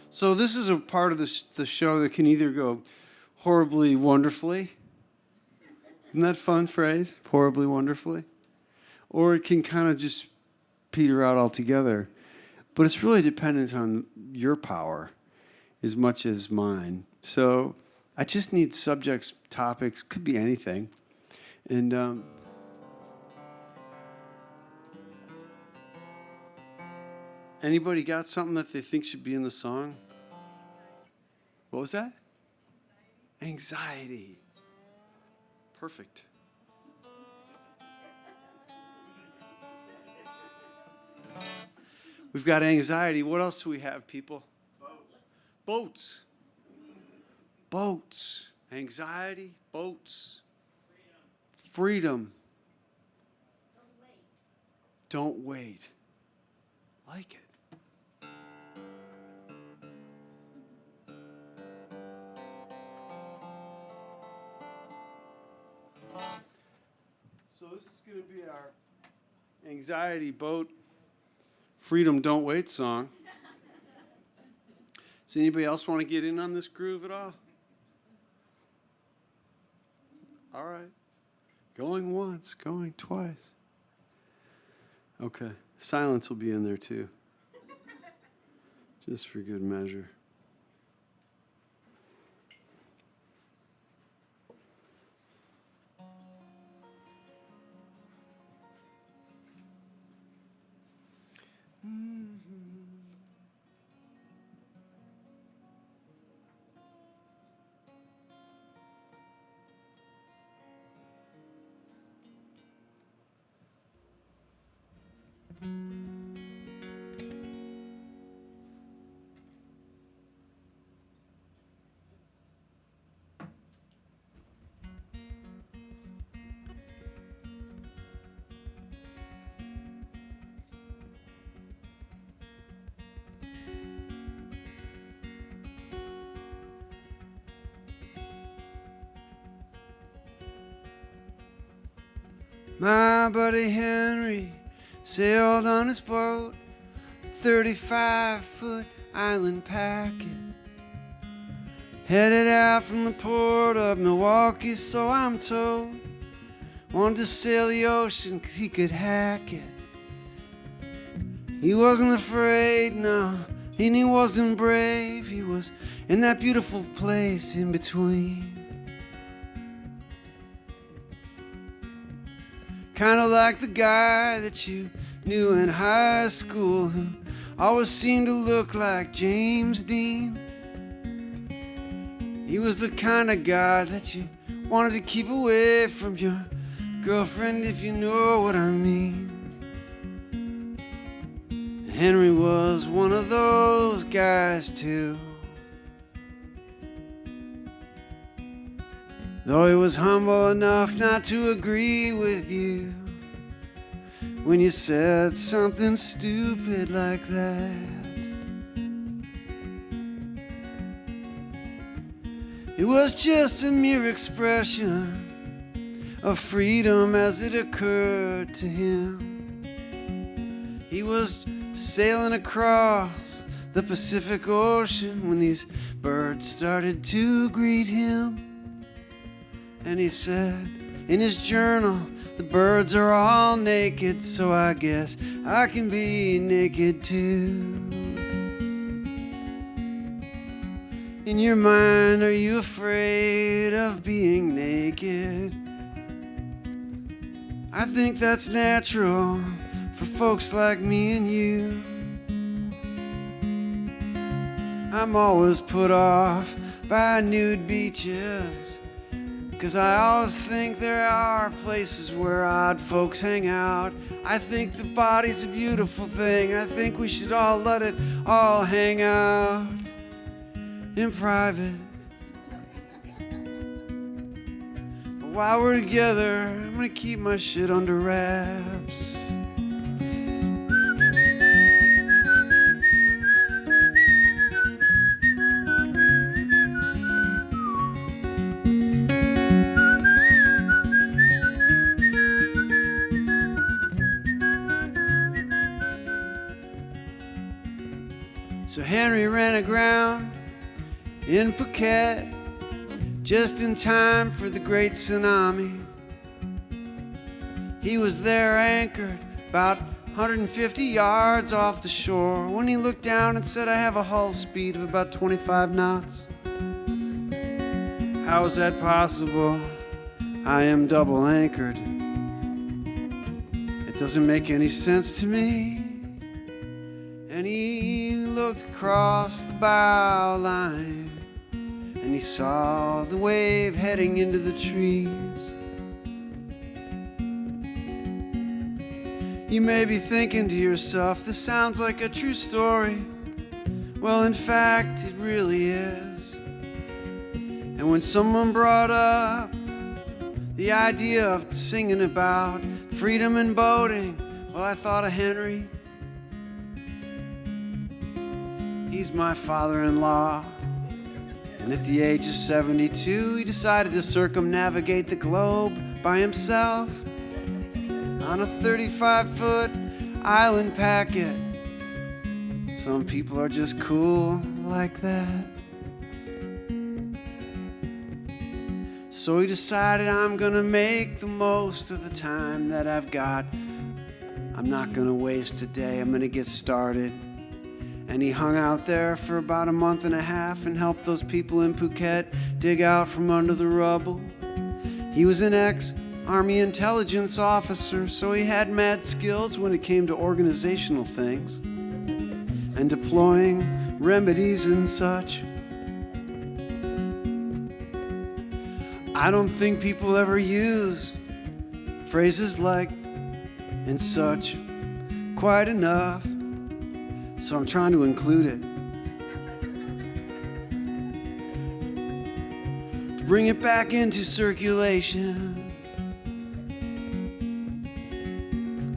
So this is a part of the show that can either go horribly wonderfully. Isn't that a fun phrase? Horribly wonderfully. Or it can kind of just peter out altogether. But it's really dependent on your power as much as mine. So I just need subjects, topics, could be anything. And anybody got something that they think should be in the song? What was that? Anxiety. Perfect. We've got anxiety. What else do we have, people? Boats. Boats. Anxiety, boats. Freedom. Don't wait. Like it. So this is going to be our anxiety boat, freedom, don't wait song. Does anybody else want to get in on this groove at all? All right. Going once, going twice. Okay. Silence will be in there too. Just for good measure. My buddy Henry sailed on his boat, 35-foot island packet, headed out from the port of Milwaukee, so I'm told. Wanted to sail the ocean 'cause he could hack it. He wasn't afraid, no, and he wasn't brave. He was in that beautiful place in between. Kind of like the guy that you knew in high school who always seemed to look like James Dean. He was the kind of guy that you wanted to keep away from your girlfriend, if you know what I mean. Henry was one of those guys too. Though he was humble enough not to agree with you when you said something stupid like that. It was just a mere expression of freedom as it occurred to him. He was sailing across the Pacific Ocean when these birds started to greet him. And he said in his journal, the birds are all naked, so I guess I can be naked too. In your mind, are you afraid of being naked? I think that's natural for folks like me and you. I'm always put off by nude beaches, 'cause I always think there are places where odd folks hang out. I think the body's a beautiful thing. I think we should all let it all hang out in private. But while we're together, I'm gonna keep my shit under wraps. So Henry ran aground in Phuket just in time for the great tsunami. He was there anchored about 150 yards off the shore when he looked down and said, "I have a hull speed of about 25 knots. How is that possible? I am double anchored. It doesn't make any sense to me." And he looked across the bow line and he saw the wave heading into the trees. You may be thinking to yourself, this sounds like a true story. Well, in fact, it really is. And when someone brought up the idea of singing about freedom and boating, well, I thought of Henry. He's my father-in-law. And at the age of 72, he decided to circumnavigate the globe by himself on a 35-foot island packet. Some people are just cool like that. So he decided, I'm gonna make the most of the time that I've got. I'm not gonna waste a day, I'm gonna get started. And he hung out there for about a month and a half and helped those people in Phuket dig out from under the rubble. He was an ex-Army intelligence officer, so he had mad skills when it came to organizational things and deploying remedies and such. I don't think people ever use phrases like "and such" quite enough, so I'm trying to include it. To bring it back into circulation.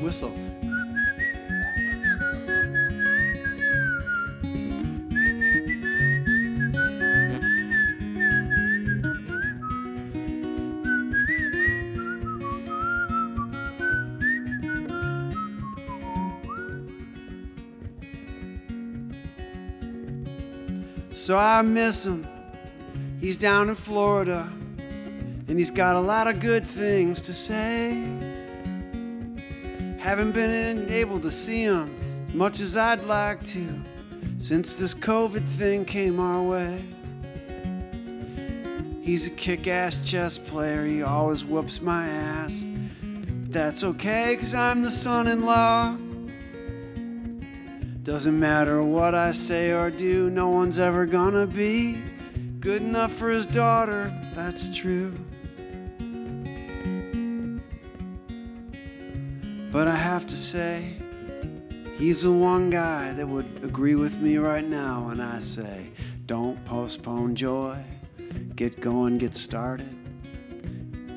Whistle. So I miss him. He's down in Florida, and he's got a lot of good things to say. Haven't been able to see him much as I'd like to since this COVID thing came our way. He's a kick-ass chess player, he always whoops my ass. But that's okay, 'cause I'm the son-in-law. Doesn't matter what I say or do, no one's ever gonna be good enough for his daughter, that's true. But I have to say, he's the one guy that would agree with me right now when I say, don't postpone joy, get going, get started.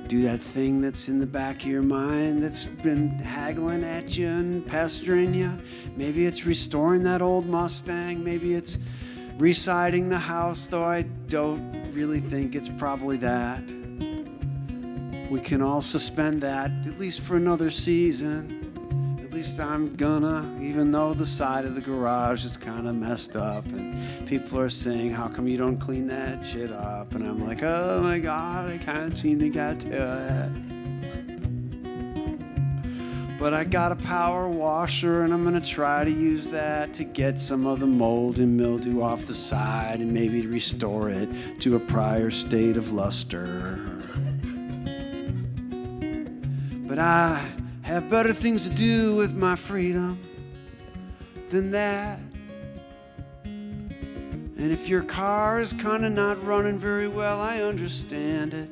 Do that thing that's in the back of your mind that's been haggling at you and pestering you. Maybe it's restoring that old Mustang. Maybe it's residing the house, though I don't really think it's probably that. We can all suspend that, at least for another season. At least I'm gonna, even though the side of the garage is kind of messed up and people are saying, how come you don't clean that shit up? And I'm like, oh my God, I can't seem to get to it. But I got a power washer and I'm gonna try to use that to get some of the mold and mildew off the side and maybe restore it to a prior state of luster. But I have better things to do with my freedom than that. And if your car is kind of not running very well, I understand it.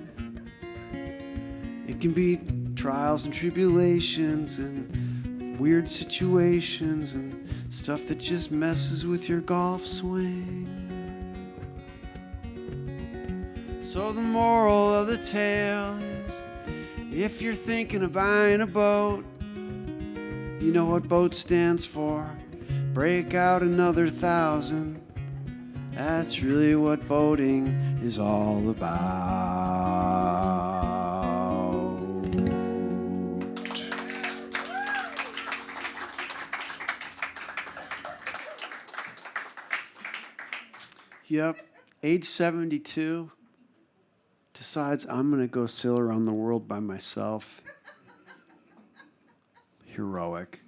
It can be trials and tribulations and weird situations and stuff that just messes with your golf swing. So the moral of the tale is, if you're thinking of buying a boat, you know what boat stands for. Break out another 1,000. That's really what boating is all about. Yep. Age 72. Decides I'm going to go sail around the world by myself. Heroic.